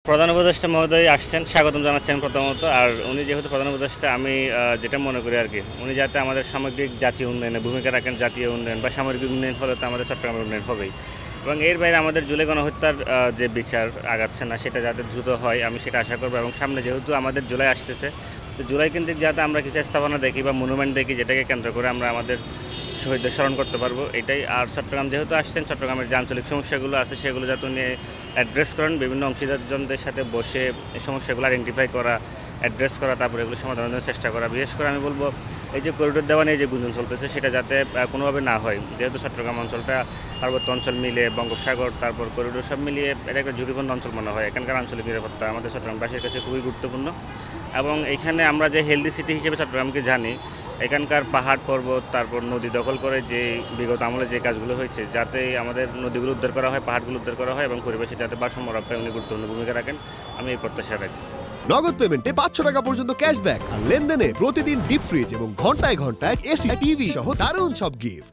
প্রধান উপদেষ্টা মহোদয় আসছেন, স্বাগতম জানাচ্ছেন প্রথমত। আর উনি যেহেতু প্রধান উপদেষ্টা, আমি যেটা মনে করি আর কি, উনি যাতে আমাদের সামগ্রিক জাতীয় উন্নয়নে ভূমিকা রাখেন, জাতীয় উন্নয়ন বা সামগ্রিক উন্নয়ন হলে তো আমাদের চট্টগ্রামের উন্নয়ন হবেই। এবং এর বাইরে আমাদের জুলাই গণহত্যার যে বিচার আগাচ্ছে না, সেটা যাতে দ্রুত হয় আমি সেটা আশা করবো। এবং সামনে যেহেতু আমাদের জুলাই আসতেছে, তো জুলাই কিন্তু যাতে আমরা কিছু স্থাপনা দেখি বা মনুমেন্ট দেখি, যেটাকে কেন্দ্র করে আমরা আমাদের শহীদদের স্মরণ করতে পারবো, এটাই। আর চট্টগ্রাম যেহেতু আসছেন, চট্টগ্রামের যে আঞ্চলিক সমস্যাগুলো আছে সেগুলো যাতে উনি অ্যাড্রেস করেন, বিভিন্ন অংশীদারজনদের সাথে বসে এই সমস্যাগুলো আইডেন্টিফাই করা, অ্যাড্রেস করা, তারপরে এগুলো সমাধানের জন্য চেষ্টা করা। বিশেষ করে আমি বলবো, এই যে করিডোর দেওয়া নিয়ে যে গুঞ্জন চলতেছে, সেটা যাতে কোনোভাবে না হয়। যেহেতু চট্টগ্রাম অঞ্চলটা পার্বত্য অঞ্চল মিলে বঙ্গোপসাগর, তারপর করিডোর সব মিলিয়ে এটা একটা ঝুঁকিপূর্ণ অঞ্চল মনে হয়। এখানকার আঞ্চলিক নিরাপত্তা আমাদের চট্টগ্রামবাসীর কাছে খুবই গুরুত্বপূর্ণ। এবং এখানে আমরা যে হেলদি সিটি হিসেবে চট্টগ্রামকে জানি, এখানকার পাহাড় পর্বত, তারপর নদী দখল করে যে বিগত আমলে যে কাজগুলো হয়েছে, যাতে আমাদের নদীগুলো উদ্ধার করা হয়, পাহাড়গুলো উদ্ধার করা হয় এবং পরিবেশে যাতে ভারসাম্য রক্ষায় উনি গুরুত্বপূর্ণ ভূমিকা রাখেন, আমি এই প্রত্যাশা রাখি। নগদ পেমেন্টে 500 টাকা পর্যন্ত ক্যাশব্যাক আর লেনদেনে প্রতিদিন ডিপ ফ্রিজ এবং ঘন্টায় ঘন্টায় এসি টিভি সহ দারুণ সব গিফট।